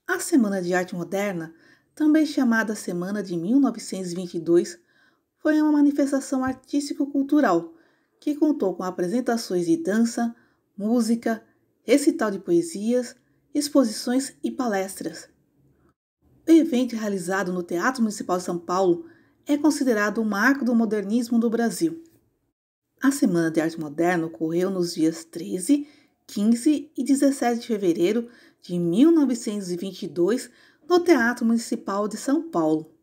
A Semana de Arte Moderna, também chamada Semana de 1922, foi uma manifestação artístico-cultural que contou com apresentações de dança, música, recital de poesias, exposições e palestras. O evento realizado no Teatro Municipal de São Paulo é considerado um marco do modernismo no Brasil. A Semana de Arte Moderna ocorreu nos dias 13, 15 e 17 de fevereiro de 1922 no Teatro Municipal de São Paulo.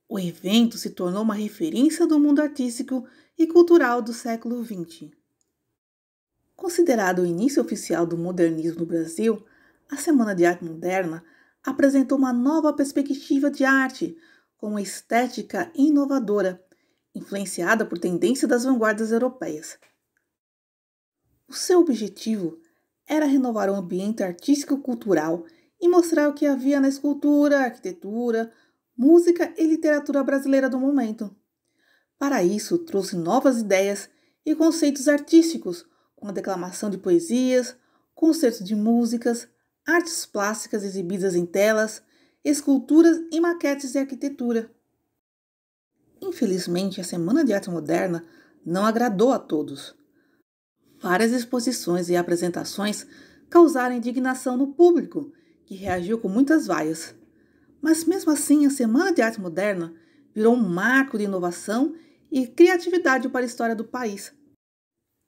O evento se tornou uma referência do mundo artístico e cultural do século XX. Considerado o início oficial do modernismo no Brasil, a Semana de Arte Moderna apresentou uma nova perspectiva de arte, com uma estética inovadora, influenciada por tendência das vanguardas europeias. O seu objetivo era renovar o ambiente artístico-cultural e mostrar o que havia na escultura, arquitetura, música e literatura brasileira do momento. Para isso, trouxe novas ideias e conceitos artísticos, com a declamação de poesias, concertos de músicas, artes plásticas exibidas em telas, esculturas e maquetes de arquitetura. Infelizmente, a Semana de Arte Moderna não agradou a todos. Várias exposições e apresentações causaram indignação no público, que reagiu com muitas vaias. Mas mesmo assim, a Semana de Arte Moderna virou um marco de inovação e criatividade para a história do país.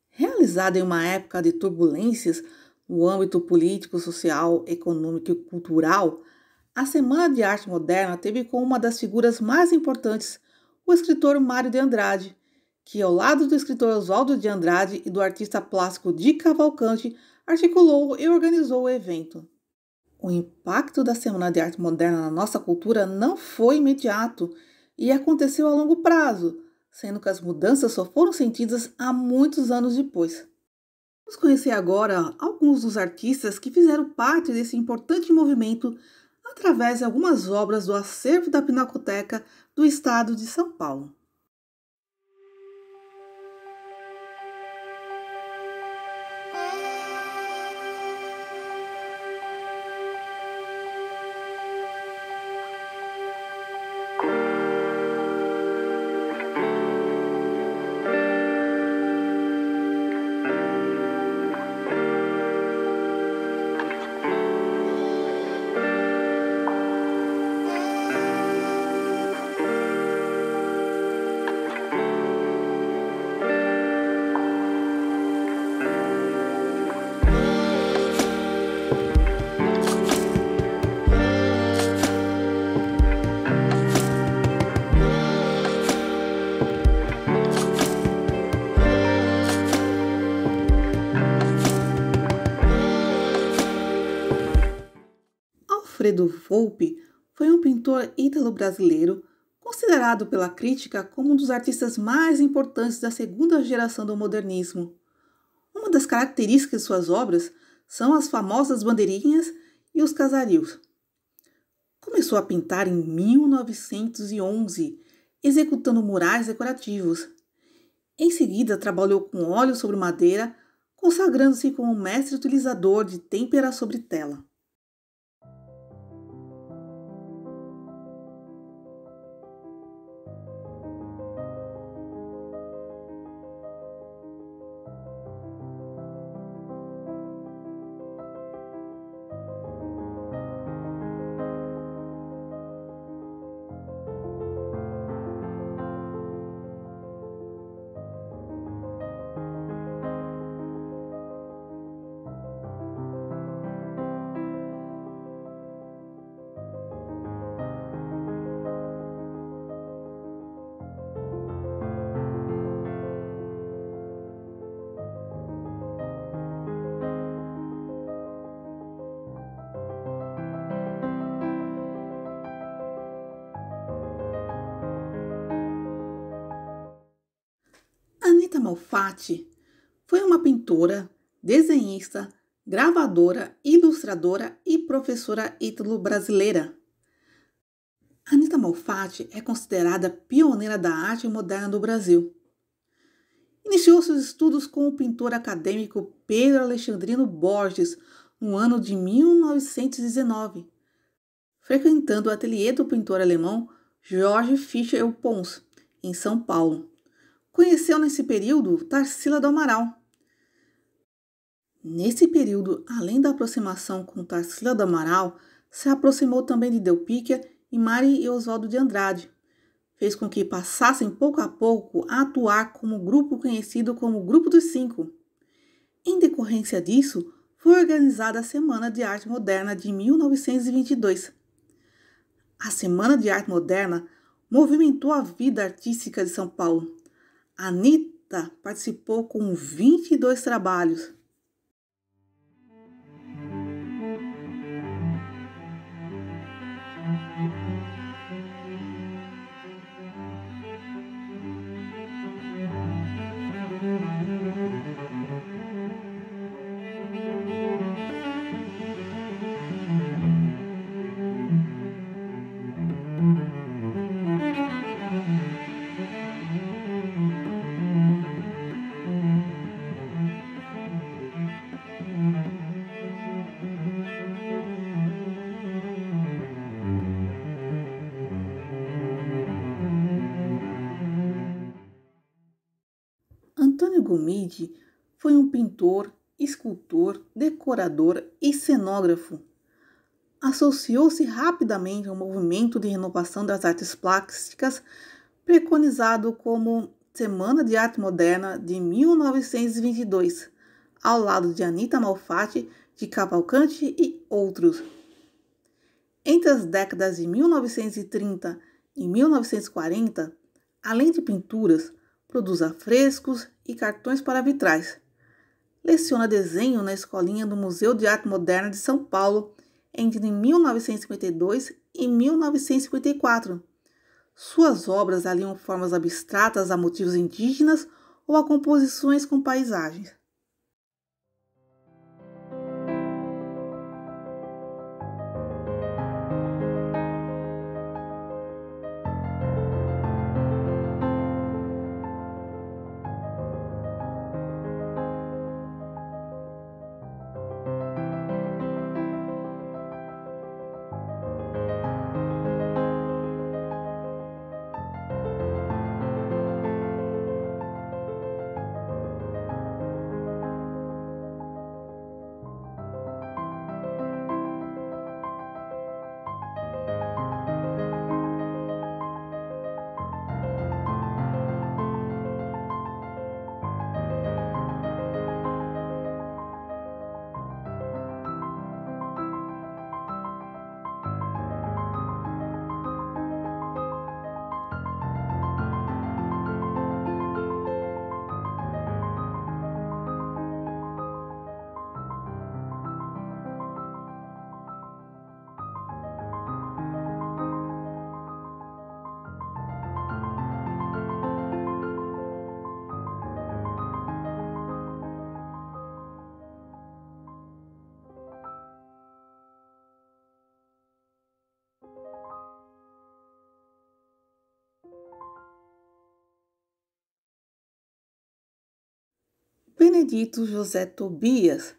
Realizada em uma época de turbulências no âmbito político, social, econômico e cultural, a Semana de Arte Moderna teve como uma das figuras mais importantes o escritor Mário de Andrade, que, ao lado do escritor Oswaldo de Andrade e do artista plástico Di Cavalcanti, articulou e organizou o evento. O impacto da Semana de Arte Moderna na nossa cultura não foi imediato e aconteceu a longo prazo, sendo que as mudanças só foram sentidas há muitos anos depois. Vamos conhecer agora alguns dos artistas que fizeram parte desse importante movimento através de algumas obras do acervo da Pinacoteca do Estado de São Paulo. Alfredo Volpi foi um pintor ítalo-brasileiro considerado pela crítica como um dos artistas mais importantes da segunda geração do modernismo. Uma das características de suas obras são as famosas bandeirinhas e os casarios. Começou a pintar em 1911, executando murais decorativos. Em seguida, trabalhou com óleo sobre madeira, consagrando-se como mestre utilizador de têmpera sobre tela. Anita Malfatti foi uma pintora, desenhista, gravadora, ilustradora e professora ítalo-brasileira. Anita Malfatti é considerada pioneira da arte moderna do Brasil. Iniciou seus estudos com o pintor acadêmico Pedro Alexandrino Borges no ano de 1919, frequentando o ateliê do pintor alemão Georg Fischer Pons, em São Paulo. Conheceu nesse período Tarsila do Amaral. Nesse período, além da aproximação com Tarsila do Amaral, se aproximou também de Delpíquia e Mari e Oswaldo de Andrade. Fez com que passassem pouco a pouco a atuar como grupo conhecido como Grupo dos Cinco. Em decorrência disso, foi organizada a Semana de Arte Moderna de 1922. A Semana de Arte Moderna movimentou a vida artística de São Paulo. Anitta participou com 22 trabalhos. Antônio Gomide foi um pintor, escultor, decorador e cenógrafo. Associou-se rapidamente ao movimento de renovação das artes plásticas, preconizado como Semana de Arte Moderna de 1922, ao lado de Anita Malfatti, de Cavalcanti e outros. Entre as décadas de 1930 e 1940, além de pinturas, produz afrescos e cartões para vitrais. Leciona desenho na Escolinha do Museu de Arte Moderna de São Paulo entre 1952 e 1954. Suas obras aliam formas abstratas a motivos indígenas ou a composições com paisagens. Benedito José Tobias,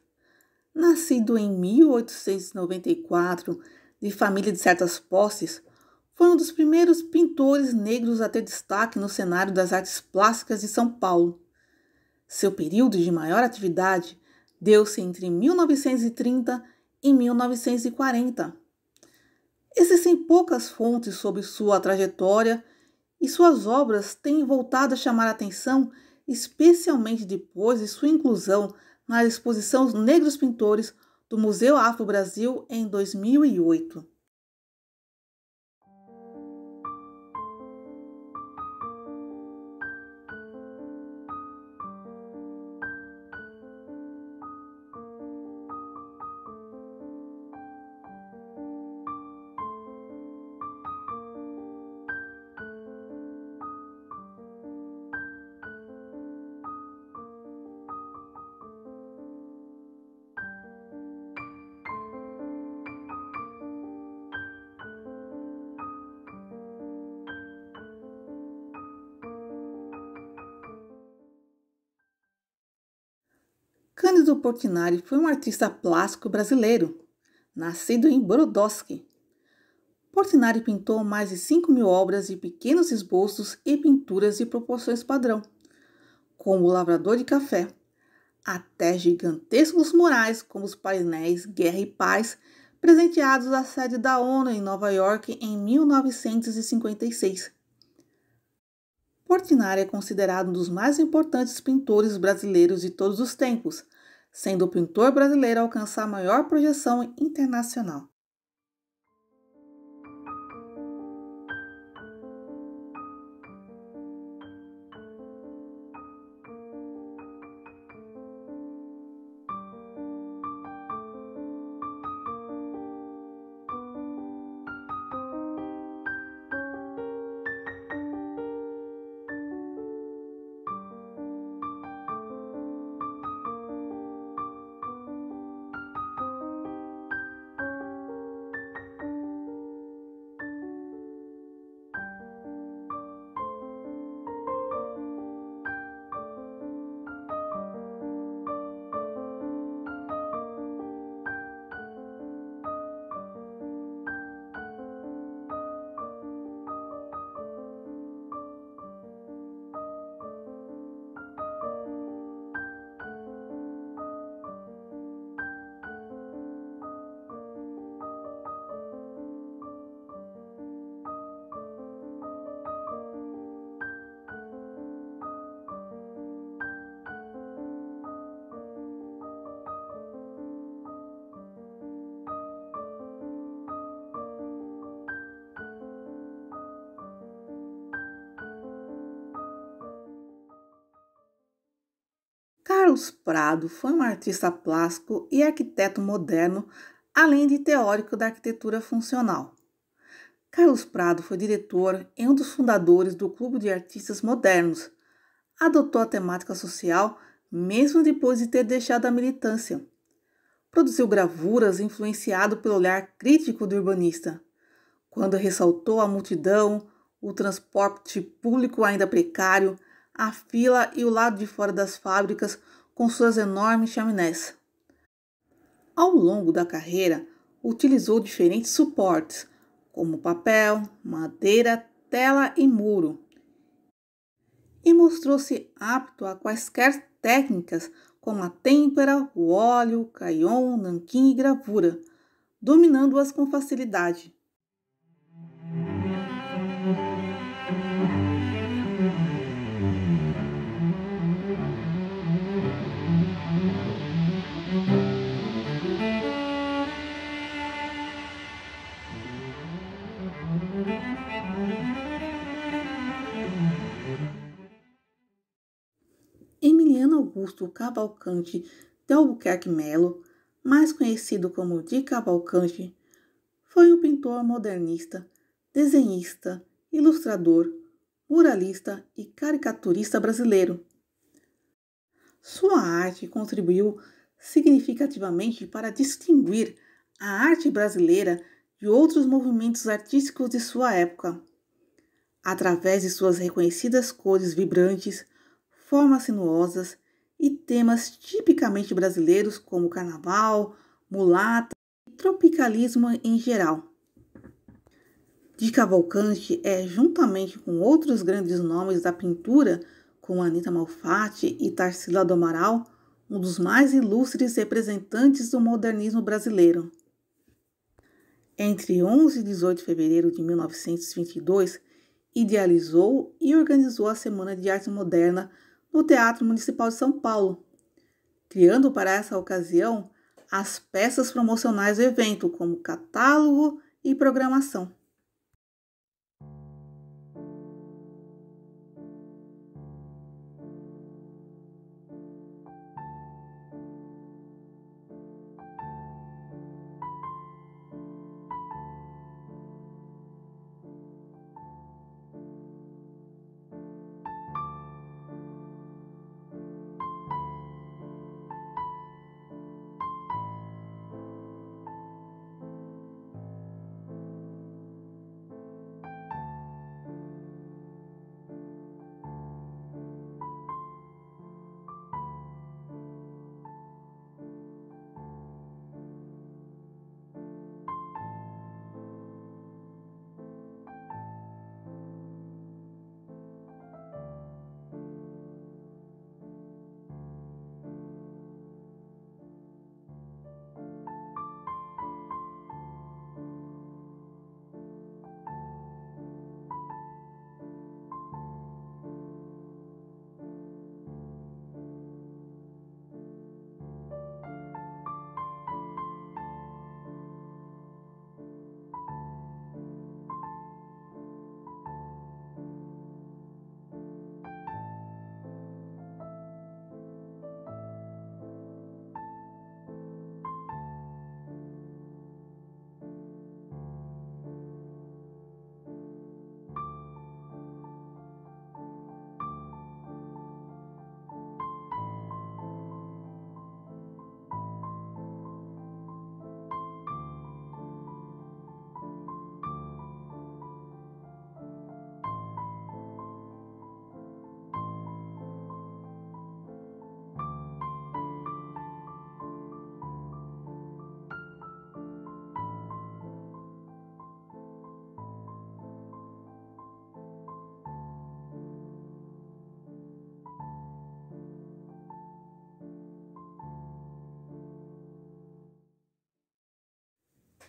nascido em 1894, de família de certas posses, foi um dos primeiros pintores negros a ter destaque no cenário das artes plásticas de São Paulo. Seu período de maior atividade deu-se entre 1930 e 1940. Existem poucas fontes sobre sua trajetória e suas obras têm voltado a chamar a atenção, especialmente depois de sua inclusão na exposição Negros Pintores do Museu Afro-Brasil em 2008. Cândido Portinari foi um artista plástico brasileiro, nascido em Brodowski. Portinari pintou mais de 5.000 obras de pequenos esboços e pinturas de proporções padrão, como o Lavrador de Café, até gigantescos murais como os painéis Guerra e Paz, presenteados à sede da ONU em Nova York em 1956. Portinari é considerado um dos mais importantes pintores brasileiros de todos os tempos, sendo o pintor brasileiro a alcançar a maior projeção internacional. Carlos Prado foi um artista plástico e arquiteto moderno, além de teórico da arquitetura funcional. Carlos Prado foi diretor e um dos fundadores do Clube de Artistas Modernos. Adotou a temática social mesmo depois de ter deixado a militância. Produziu gravuras influenciado pelo olhar crítico do urbanista, quando ressaltou a multidão, o transporte público ainda precário, a fila e o lado de fora das fábricas com suas enormes chaminés. Ao longo da carreira, utilizou diferentes suportes, como papel, madeira, tela e muro, e mostrou-se apto a quaisquer técnicas como a têmpera, o óleo, crayon, nanquim e gravura, dominando-as com facilidade. Emiliano Augusto Cavalcante de Albuquerque Melo, mais conhecido como de Cavalcante, foi um pintor modernista, desenhista, ilustrador, muralista e caricaturista brasileiro. Sua arte contribuiu significativamente para distinguir a arte brasileira de outros movimentos artísticos de sua época. Através de suas reconhecidas cores vibrantes, formas sinuosas e temas tipicamente brasileiros como carnaval, mulata e tropicalismo em geral. De Cavalcante é, juntamente com outros grandes nomes da pintura, como Anita Malfatti e Tarsila do Amaral, um dos mais ilustres representantes do modernismo brasileiro. Entre 11 e 18 de fevereiro de 1922, idealizou e organizou a Semana de Arte Moderna no Teatro Municipal de São Paulo, criando para essa ocasião as peças promocionais do evento, como catálogo e programação.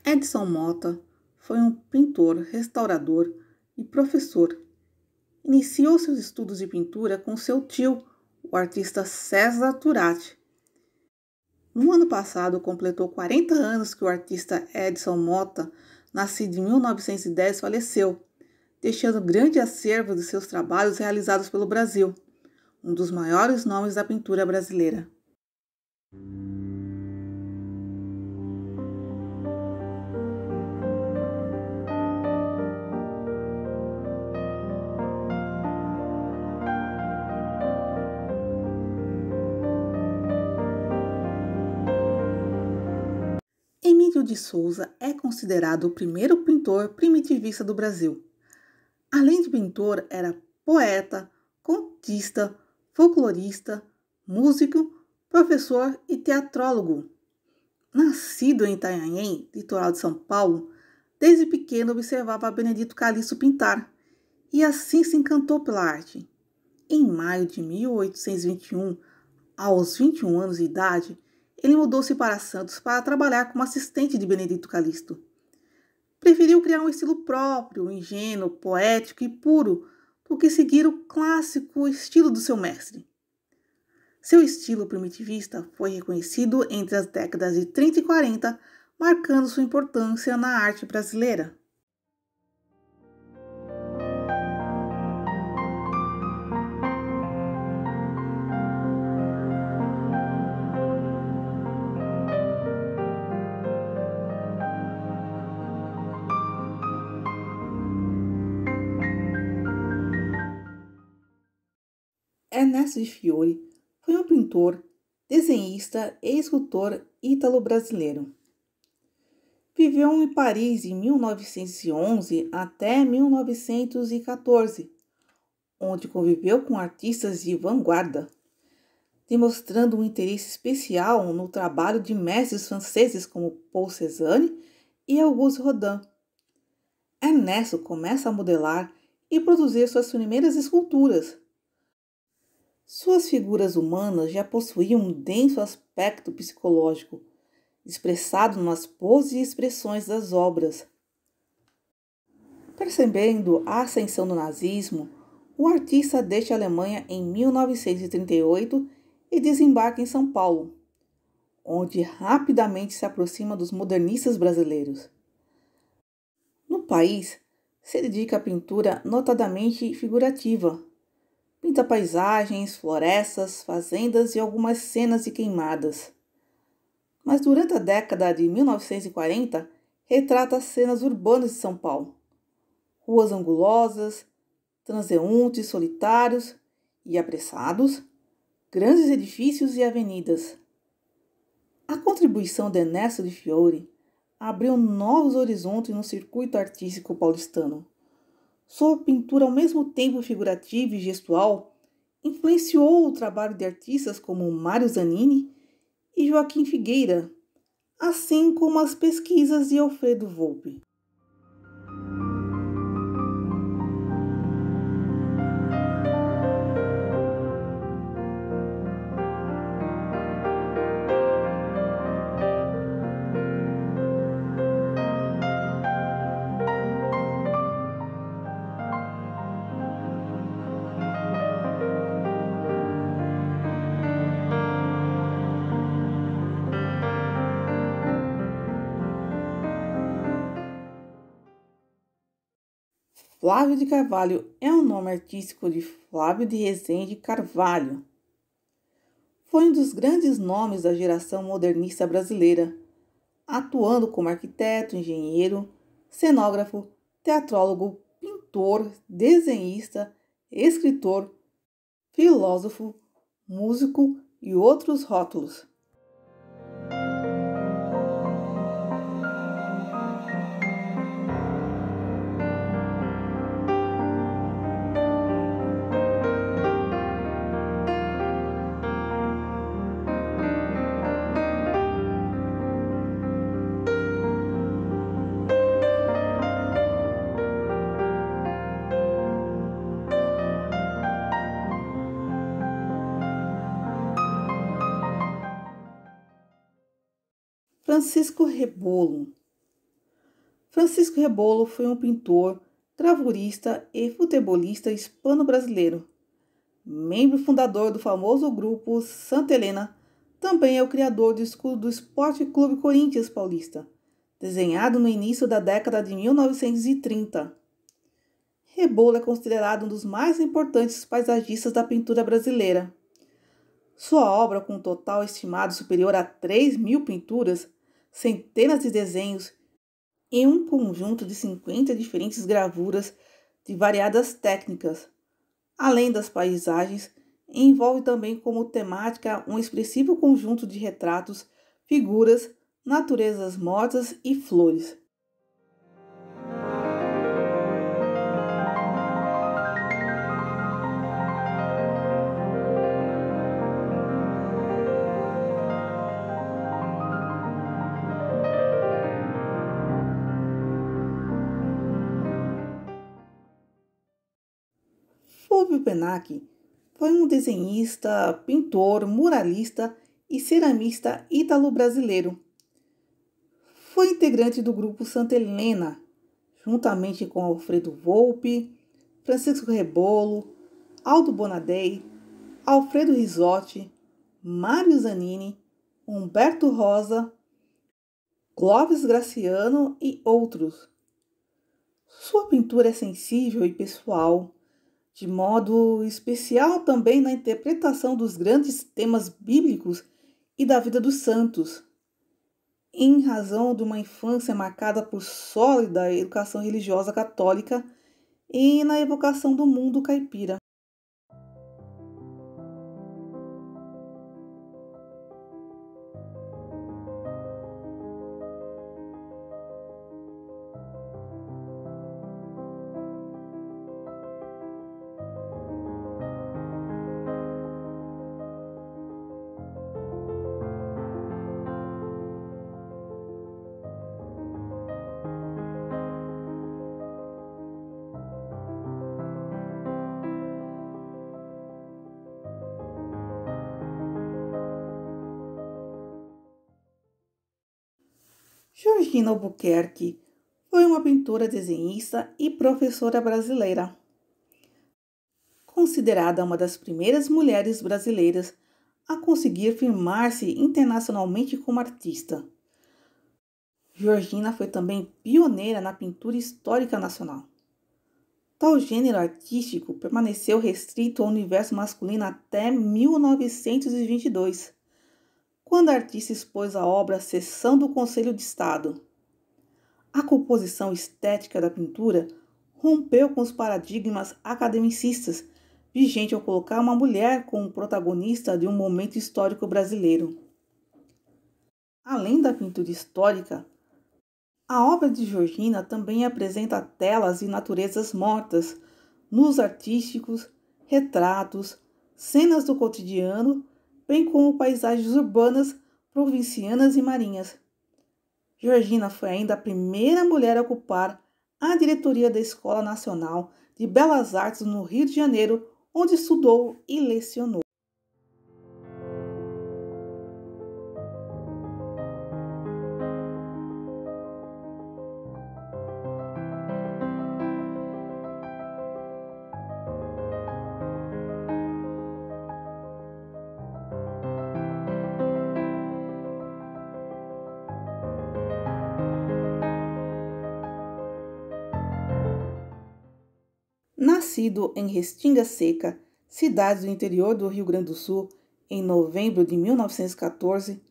Edson Mota foi um pintor, restaurador e professor. Iniciou seus estudos de pintura com seu tio, o artista César Turati. No ano passado, completou 40 anos que o artista Edson Mota, nascido em 1910, faleceu, deixando grande acervo de seus trabalhos realizados pelo Brasil, um dos maiores nomes da pintura brasileira. Emílio de Souza é considerado o primeiro pintor primitivista do Brasil. Além de pintor, era poeta, contista, folclorista, músico, professor e teatrólogo. Nascido em Itanhaém, litoral de São Paulo, desde pequeno observava Benedito Calixto pintar e assim se encantou pela arte. Em maio de 1821, aos 21 anos de idade, ele mudou-se para Santos para trabalhar como assistente de Benedito Calixto. Preferiu criar um estilo próprio, ingênuo, poético e puro, do que seguir o clássico estilo do seu mestre. Seu estilo primitivista foi reconhecido entre as décadas de 30 e 40, marcando sua importância na arte brasileira. Ernesto de Fiori foi um pintor, desenhista e escultor ítalo-brasileiro. Viveu em Paris de 1911 até 1914, onde conviveu com artistas de vanguarda, demonstrando um interesse especial no trabalho de mestres franceses como Paul Cézanne e Auguste Rodin. Ernesto começa a modelar e produzir suas primeiras esculturas. Suas figuras humanas já possuíam um denso aspecto psicológico, expressado nas poses e expressões das obras. Percebendo a ascensão do nazismo, o artista deixa a Alemanha em 1938 e desembarca em São Paulo, onde rapidamente se aproxima dos modernistas brasileiros. No país, se dedica à pintura notadamente figurativa. Pinta paisagens, florestas, fazendas e algumas cenas de queimadas. Mas durante a década de 1940, retrata cenas urbanas de São Paulo. Ruas angulosas, transeuntes solitários e apressados, grandes edifícios e avenidas. A contribuição de Ernesto de Fiori abriu novos horizontes no circuito artístico paulistano. Sua pintura, ao mesmo tempo figurativa e gestual, influenciou o trabalho de artistas como Mário Zanini e Joaquim Figueira, assim como as pesquisas de Alfredo Volpi. Flávio de Carvalho é o nome artístico de Flávio de Rezende Carvalho. Foi um dos grandes nomes da geração modernista brasileira, atuando como arquiteto, engenheiro, cenógrafo, teatrólogo, pintor, desenhista, escritor, filósofo, músico e outros rótulos. Francisco Rebolo Francisco Rebolo foi um pintor, gravurista e futebolista hispano-brasileiro. Membro fundador do famoso grupo Santa Helena, também é o criador do escudo do Esporte Clube Corinthians Paulista, desenhado no início da década de 1930. Rebolo é considerado um dos mais importantes paisagistas da pintura brasileira. Sua obra, com um total estimado superior a 3.000 pinturas, centenas de desenhos e um conjunto de 50 diferentes gravuras de variadas técnicas, além das paisagens, envolve também como temática um expressivo conjunto de retratos, figuras, naturezas mortas e flores. Fulvio Penac foi um desenhista, pintor, muralista e ceramista ítalo-brasileiro. Foi integrante do grupo Santa Helena, juntamente com Alfredo Volpi, Francisco Rebolo, Aldo Bonadei, Alfredo Risotti, Mário Zanini, Humberto Rosa, Clóvis Graciano e outros. Sua pintura é sensível e pessoal, de modo especial também na interpretação dos grandes temas bíblicos e da vida dos santos, em razão de uma infância marcada por sólida educação religiosa católica e na evocação do mundo caipira. Georgina Albuquerque foi uma pintora, desenhista e professora brasileira. Considerada uma das primeiras mulheres brasileiras a conseguir firmar-se internacionalmente como artista. Georgina foi também pioneira na pintura histórica nacional. Tal gênero artístico permaneceu restrito ao universo masculino até 1922, quando a artista expôs a obra à sessão do Conselho de Estado. A composição estética da pintura rompeu com os paradigmas academicistas vigentes ao colocar uma mulher como protagonista de um momento histórico brasileiro. Além da pintura histórica, a obra de Georgina também apresenta telas e naturezas mortas, nus artísticos, retratos, cenas do cotidiano, bem como paisagens urbanas, provincianas e marinhas. Georgina foi ainda a primeira mulher a ocupar a diretoria da Escola Nacional de Belas Artes no Rio de Janeiro, onde estudou e lecionou. Nascido em Restinga Seca, cidade do interior do Rio Grande do Sul, em novembro de 1914,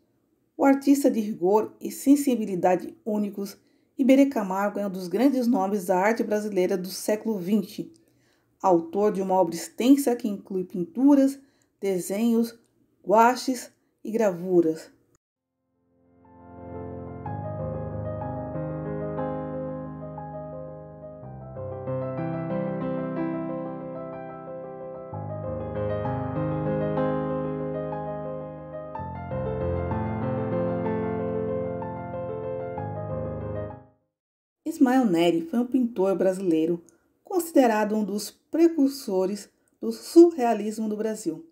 o artista de rigor e sensibilidade únicos, Iberê Camargo é um dos grandes nomes da arte brasileira do século XX, autor de uma obra extensa que inclui pinturas, desenhos, guaches e gravuras. Ismael Neri foi um pintor brasileiro considerado um dos precursores do surrealismo no Brasil.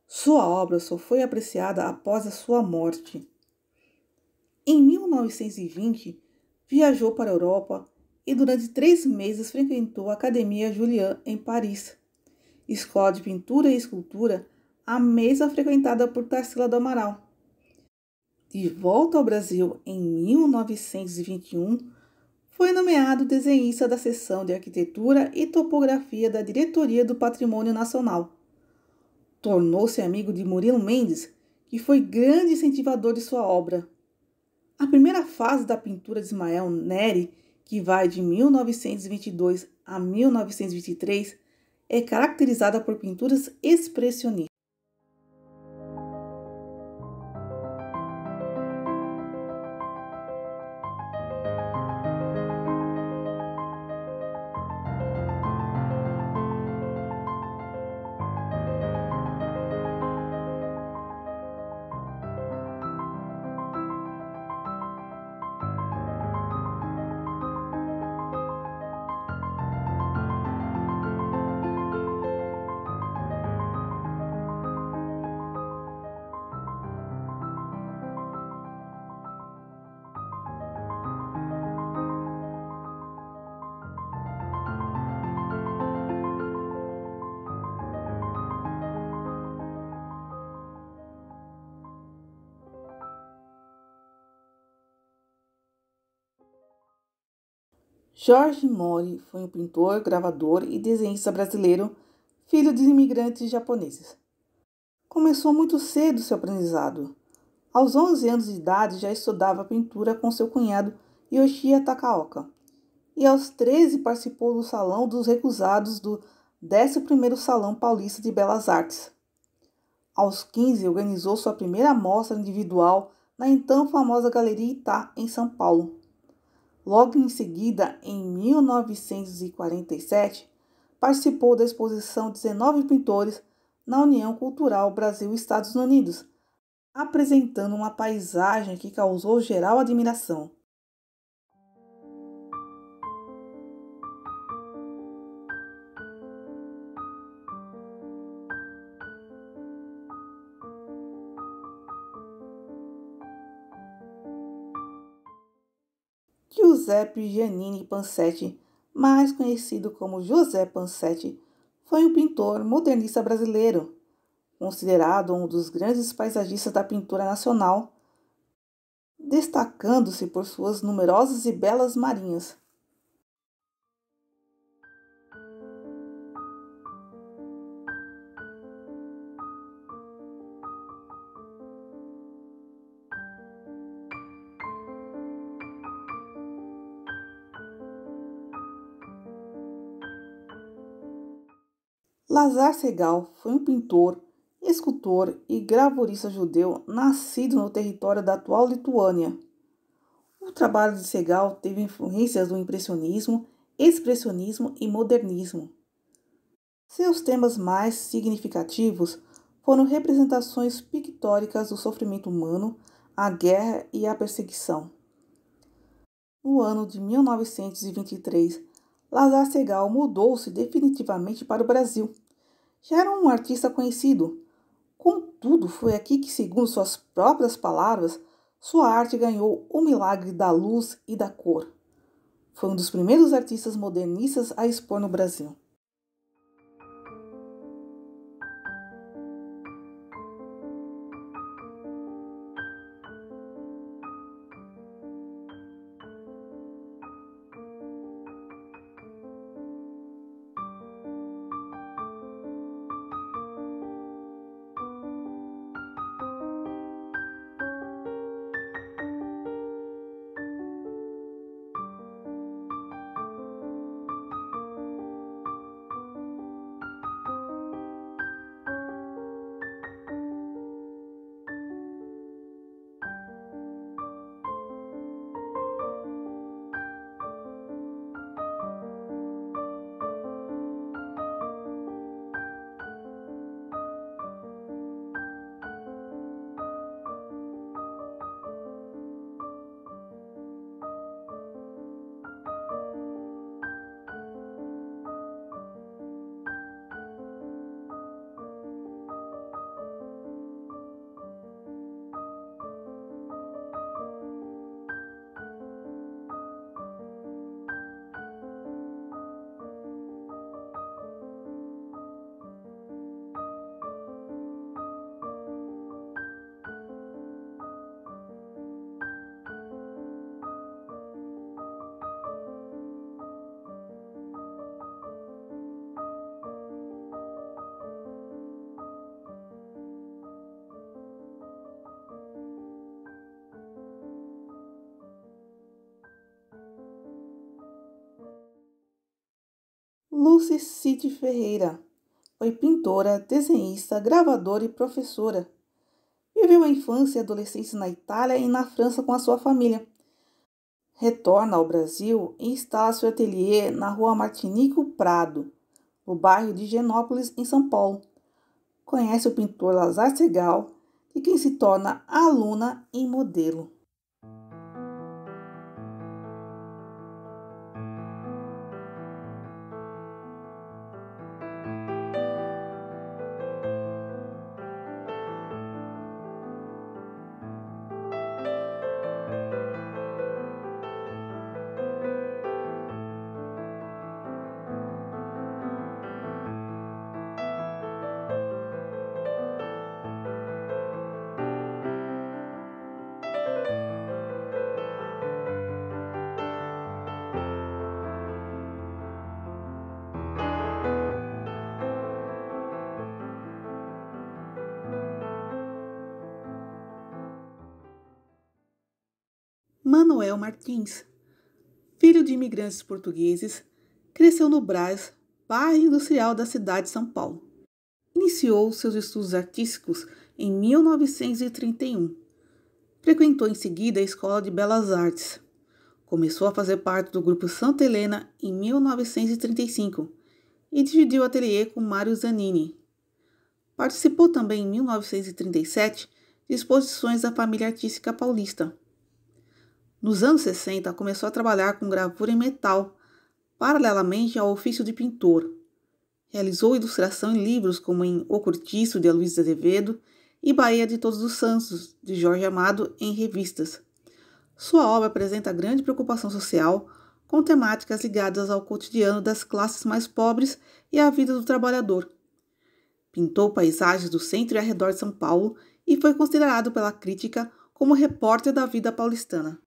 Sua obra só foi apreciada após a sua morte. Em 1920, Viajou para a Europa e durante 3 meses frequentou a Academia Julian em Paris, escola de pintura e escultura, a mesma frequentada por Tarsila do Amaral. De volta ao Brasil em 1921, foi nomeado desenhista da seção de Arquitetura e Topografia da Diretoria do Patrimônio Nacional. Tornou-se amigo de Murilo Mendes, que foi grande incentivador de sua obra. A primeira fase da pintura de Ismael Neri, que vai de 1922 a 1923, é caracterizada por pinturas expressionistas. Jorge Mori foi um pintor, gravador e desenhista brasileiro, filho de imigrantes japoneses. Começou muito cedo seu aprendizado. Aos 11 anos de idade já estudava pintura com seu cunhado Yoshia Takaoka. E aos 13 participou do Salão dos Recusados do 11º Salão Paulista de Belas Artes. Aos 15 organizou sua primeira mostra individual na então famosa Galeria Itá, em São Paulo. Logo em seguida, em 1947, participou da exposição 19 pintores na União Cultural Brasil-Estados Unidos, apresentando uma paisagem que causou geral admiração. Giuseppe Giannini Pansetti, mais conhecido como José Pansetti, foi um pintor modernista brasileiro, considerado um dos grandes paisagistas da pintura nacional, destacando-se por suas numerosas e belas marinhas. Lazar Segal foi um pintor, escultor e gravurista judeu nascido no território da atual Lituânia. O trabalho de Segal teve influências do impressionismo, expressionismo e modernismo. Seus temas mais significativos foram representações pictóricas do sofrimento humano, a guerra e a perseguição. No ano de 1923, Lazar Segal mudou-se definitivamente para o Brasil. Já era um artista conhecido. Contudo, foi aqui que, segundo suas próprias palavras, sua arte ganhou o milagre da luz e da cor. Foi um dos primeiros artistas modernistas a expor no Brasil. Lucy Cid Ferreira foi pintora, desenhista, gravadora e professora. Viveu a infância e adolescência na Itália e na França com a sua família. Retorna ao Brasil e instala seu ateliê na rua Martinico Prado, no bairro de Higienópolis, em São Paulo. Conhece o pintor Lazar Segal, de quem se torna aluna e modelo. Manuel Martins, filho de imigrantes portugueses, cresceu no Brás, bairro industrial da cidade de São Paulo. Iniciou seus estudos artísticos em 1931. Frequentou em seguida a Escola de Belas Artes. Começou a fazer parte do grupo Santa Helena em 1935 e dividiu o ateliê com Mário Zanini. Participou também em 1937 de exposições da família artística paulista. Nos anos 60, começou a trabalhar com gravura em metal, paralelamente ao ofício de pintor. Realizou ilustração em livros como em O Cortiço, de Aloysio de Azevedo, e Bahia de Todos os Santos, de Jorge Amado, em revistas. Sua obra apresenta grande preocupação social, com temáticas ligadas ao cotidiano das classes mais pobres e à vida do trabalhador. Pintou paisagens do centro e arredor de São Paulo e foi considerado pela crítica como repórter da vida paulistana.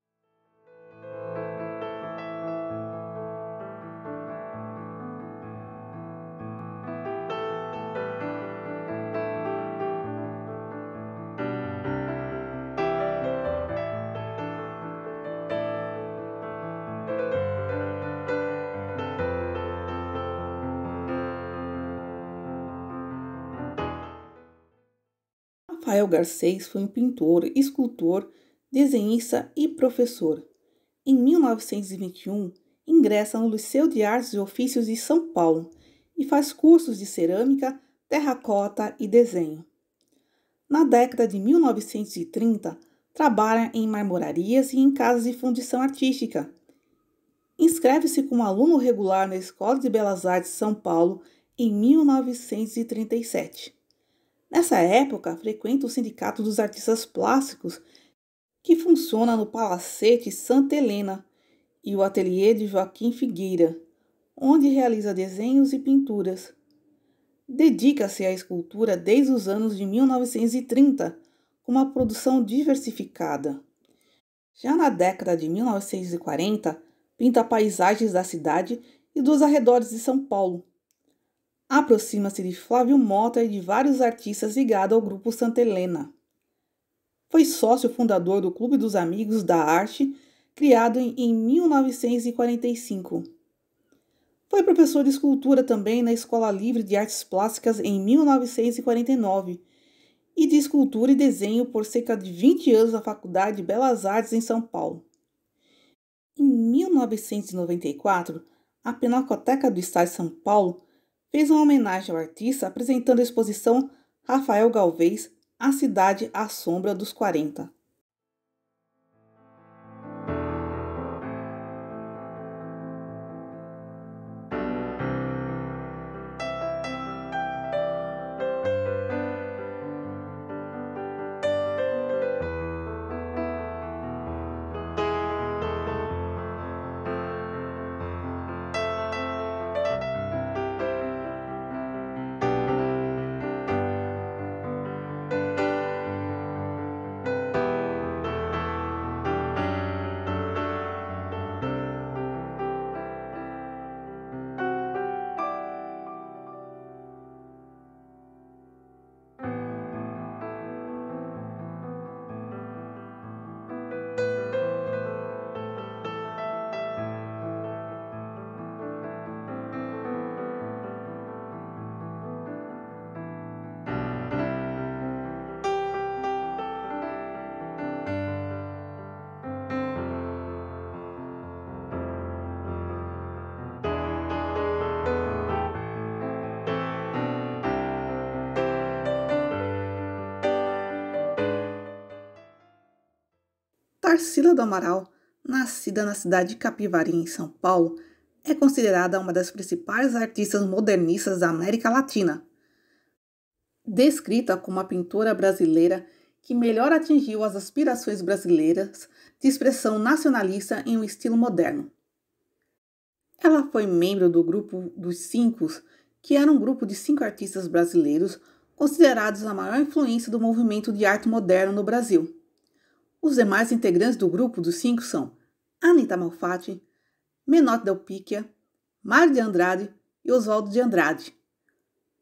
Rafael Garcês foi um pintor, escultor, desenhista e professor. Em 1921, ingressa no Liceu de Artes e Ofícios de São Paulo e faz cursos de cerâmica, terracota e desenho. Na década de 1930, trabalha em marmorarias e em casas de fundição artística. Inscreve-se como aluno regular na Escola de Belas Artes de São Paulo em 1937. Nessa época, frequenta o Sindicato dos Artistas Plásticos, que funciona no Palacete Santa Helena, e o ateliê de Joaquim Figueira, onde realiza desenhos e pinturas. Dedica-se à escultura desde os anos de 1930, com uma produção diversificada. Já na década de 1940, pinta paisagens da cidade e dos arredores de São Paulo. Aproxima-se de Flávio Mota e de vários artistas ligados ao Grupo Santa Helena. Foi sócio fundador do Clube dos Amigos da Arte, criado em 1945. Foi professor de escultura também na Escola Livre de Artes Plásticas em 1949 e de escultura e desenho por cerca de 20 anos na Faculdade de Belas Artes em São Paulo. Em 1994, a Pinacoteca do Estado de São Paulo fez uma homenagem ao artista apresentando a exposição Rafael Galvez, A Cidade à Sombra dos 40. Tarsila do Amaral, nascida na cidade de Capivari, em São Paulo, é considerada uma das principais artistas modernistas da América Latina. Descrita como a pintora brasileira que melhor atingiu as aspirações brasileiras de expressão nacionalista em um estilo moderno. Ela foi membro do grupo dos Cinco, que era um grupo de 5 artistas brasileiros considerados a maior influência do movimento de arte moderna no Brasil. Os demais integrantes do grupo dos 5 são Anita Malfatti, Menotti Del Picchia, Mário de Andrade e Oswaldo de Andrade.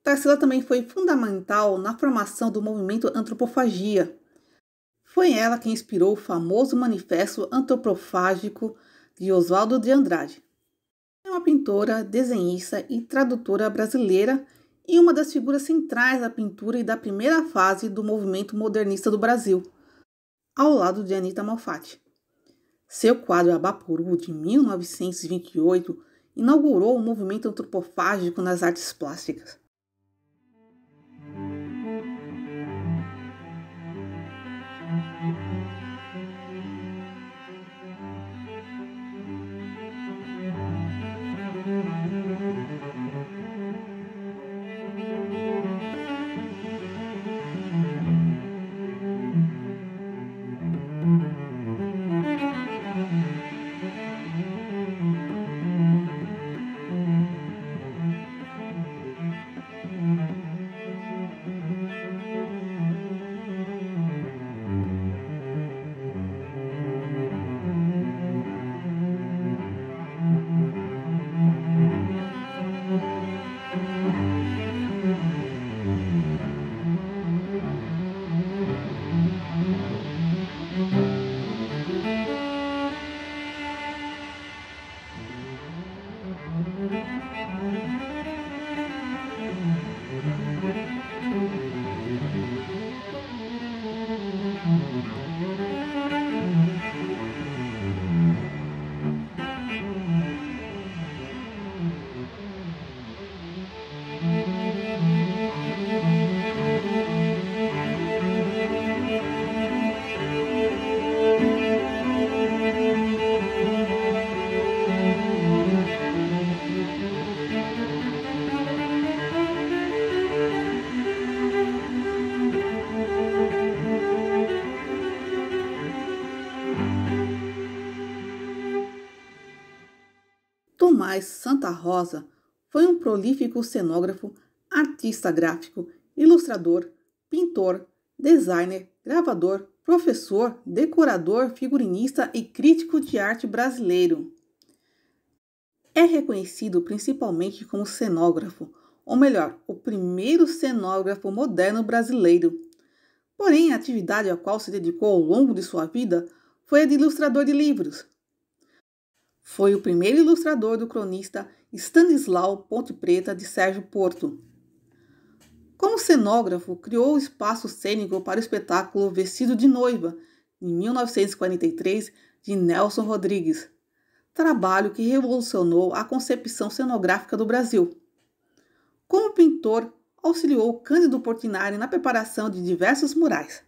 Tarsila também foi fundamental na formação do movimento Antropofagia. Foi ela quem inspirou o famoso Manifesto Antropofágico de Oswaldo de Andrade. É uma pintora, desenhista e tradutora brasileira e uma das figuras centrais da pintura e da primeira fase do movimento modernista do Brasil, ao lado de Anita Malfatti. Seu quadro Abaporu, de 1928, inaugurou o movimento antropofágico nas artes plásticas. Tomás Santa Rosa foi um prolífico cenógrafo, artista gráfico, ilustrador, pintor, designer, gravador, professor, decorador, figurinista e crítico de arte brasileiro. É reconhecido principalmente como cenógrafo, ou melhor, o primeiro cenógrafo moderno brasileiro. Porém, a atividade a qual se dedicou ao longo de sua vida foi a de ilustrador de livros. Foi o primeiro ilustrador do cronista Stanislau Ponte Preta de Sérgio Porto. Como cenógrafo, criou o espaço cênico para o espetáculo Vestido de Noiva, em 1943, de Nelson Rodrigues, trabalho que revolucionou a concepção cenográfica do Brasil. Como pintor, auxiliou Cândido Portinari na preparação de diversos murais.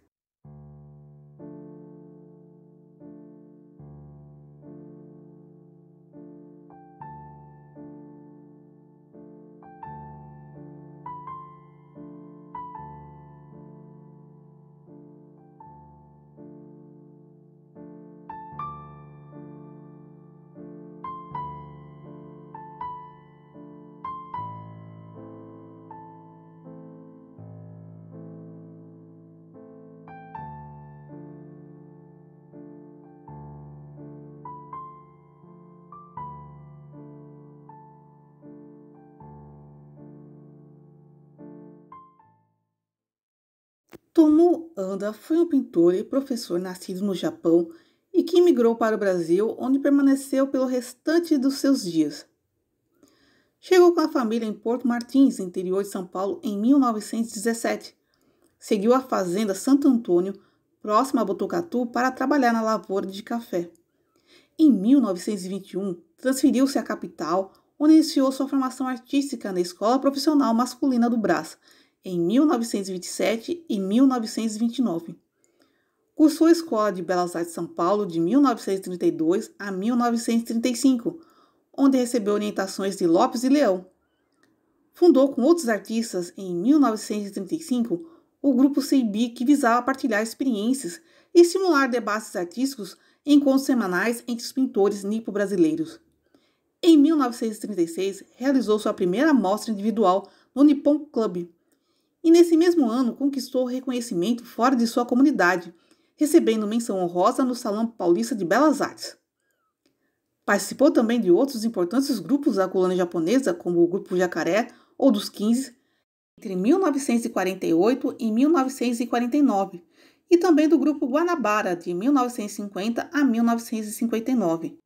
Tomo Anda foi um pintor e professor nascido no Japão e que imigrou para o Brasil, onde permaneceu pelo restante dos seus dias. Chegou com a família em Porto Martins, interior de São Paulo, em 1917. Seguiu a fazenda Santo Antônio, próxima a Botucatu, para trabalhar na lavoura de café. Em 1921, transferiu-se à capital, onde iniciou sua formação artística na Escola Profissional Masculina do Brás, em 1927 e 1929. Cursou a Escola de Belas Artes de São Paulo de 1932 a 1935, onde recebeu orientações de Lopes e Leão. Fundou com outros artistas, em 1935, o Grupo Seibi, que visava partilhar experiências e estimular debates artísticos em encontros semanais entre os pintores nipo-brasileiros. Em 1936, realizou sua primeira mostra individual no Nippon Club, e nesse mesmo ano conquistou reconhecimento fora de sua comunidade, recebendo menção honrosa no Salão Paulista de Belas Artes. Participou também de outros importantes grupos da colônia japonesa, como o Grupo Jacaré ou dos 15, entre 1948 e 1949, e também do Grupo Guanabara, de 1950 a 1959.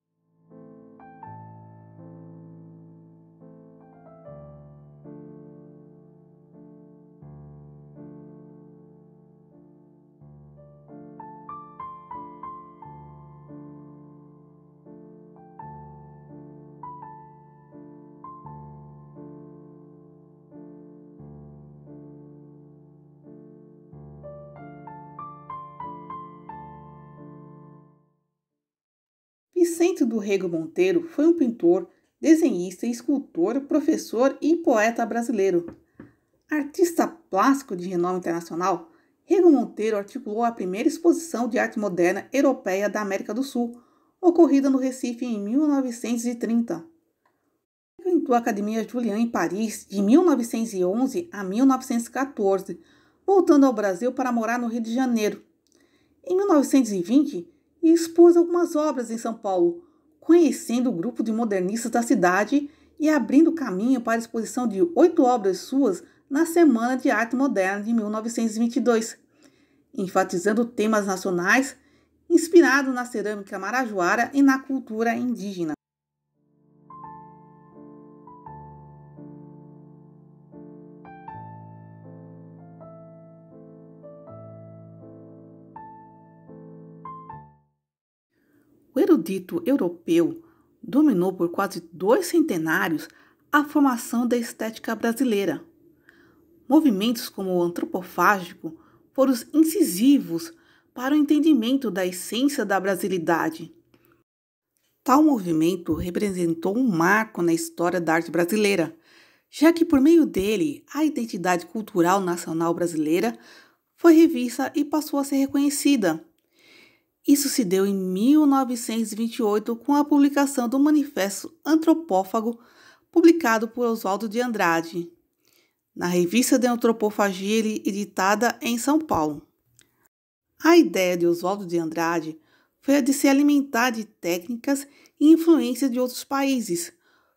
Vicente do Rego Monteiro foi um pintor, desenhista, escultor, professor e poeta brasileiro. Artista plástico de renome internacional, Rego Monteiro articulou a primeira exposição de arte moderna europeia da América do Sul, ocorrida no Recife em 1930. Frequentou a Academia Julian em Paris de 1911 a 1914, voltando ao Brasil para morar no Rio de Janeiro. Em 1920, expôs algumas obras em São Paulo, conhecendo o grupo de modernistas da cidade e abrindo caminho para a exposição de 8 obras suas na Semana de Arte Moderna de 1922, enfatizando temas nacionais, inspirado na cerâmica marajoara e na cultura indígena. O erudito europeu dominou por quase 2 centenários a formação da estética brasileira. Movimentos como o antropofágico foram os incisivos para o entendimento da essência da brasilidade. Tal movimento representou um marco na história da arte brasileira, já que por meio dele a identidade cultural nacional brasileira foi revista e passou a ser reconhecida. Isso se deu em 1928 com a publicação do Manifesto Antropófago, publicado por Oswaldo de Andrade, na Revista de Antropofagia, editada em São Paulo. A ideia de Oswaldo de Andrade foi a de se alimentar de técnicas e influências de outros países,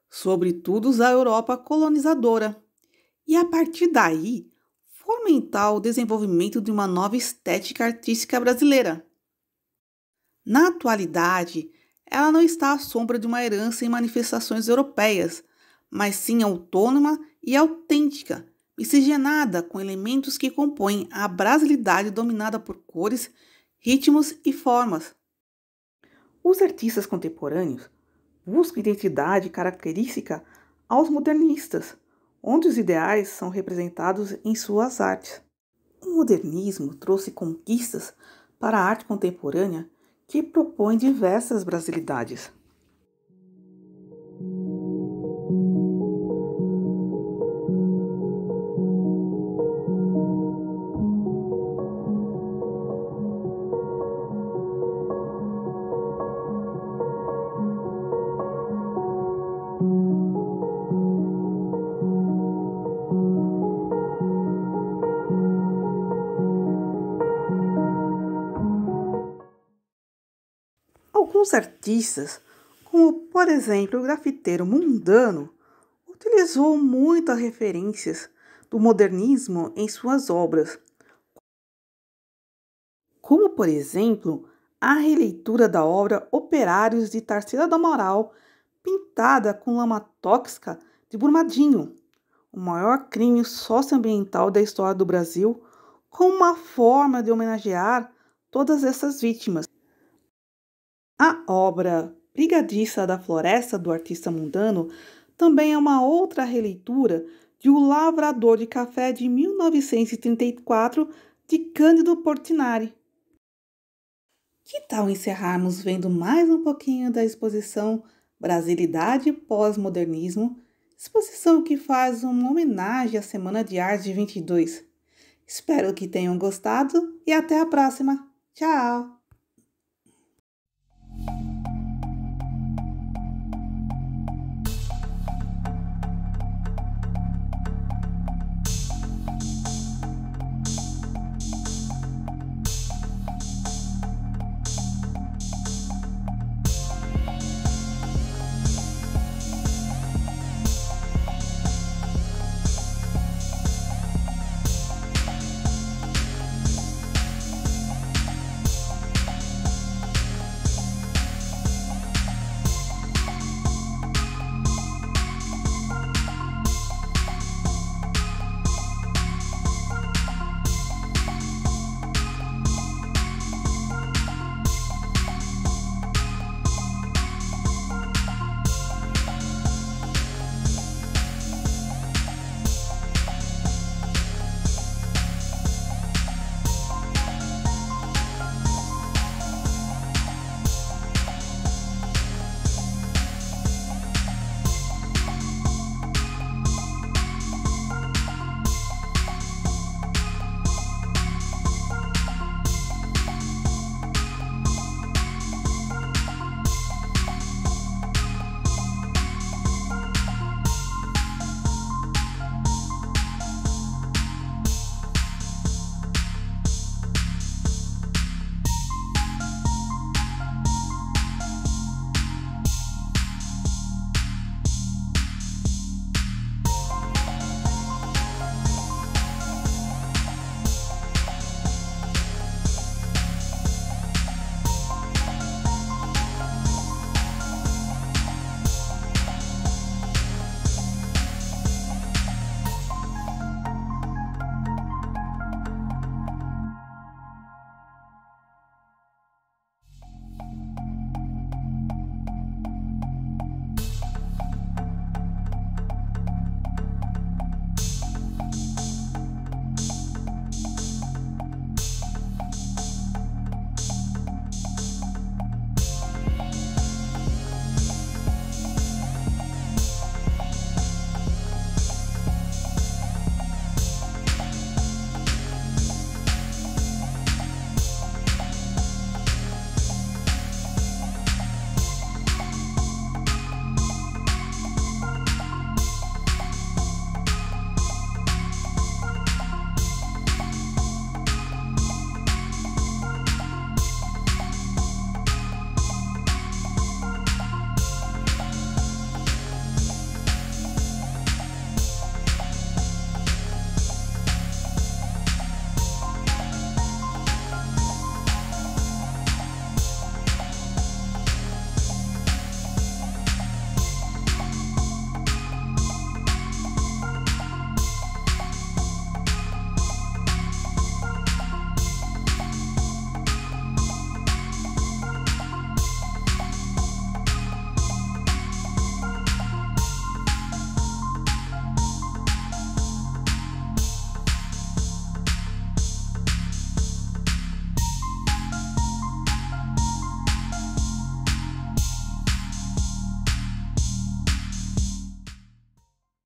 sobretudo da Europa colonizadora, e a partir daí fomentar o desenvolvimento de uma nova estética artística brasileira. Na atualidade, ela não está à sombra de uma herança em manifestações europeias, mas sim autônoma e autêntica, miscigenada com elementos que compõem a brasilidade dominada por cores, ritmos e formas. Os artistas contemporâneos buscam identidade característica aos modernistas, onde os ideais são representados em suas artes. O modernismo trouxe conquistas para a arte contemporânea que propõe diversas brasilidades. Alguns artistas, como por exemplo o grafiteiro Mundano, utilizou muitas referências do modernismo em suas obras, como por exemplo a releitura da obra Operários de Tarsila do Amaral, pintada com lama tóxica de Brumadinho, o maior crime socioambiental da história do Brasil, como uma forma de homenagear todas essas vítimas. A obra Brigadiça da Floresta, do artista Mundano, também é uma outra releitura de O Lavrador de Café de 1934, de Cândido Portinari. Que tal encerrarmos vendo mais um pouquinho da exposição Brasilidade e Pós-Modernismo, exposição que faz uma homenagem à Semana de Arte de 22. Espero que tenham gostado e até a próxima. Tchau!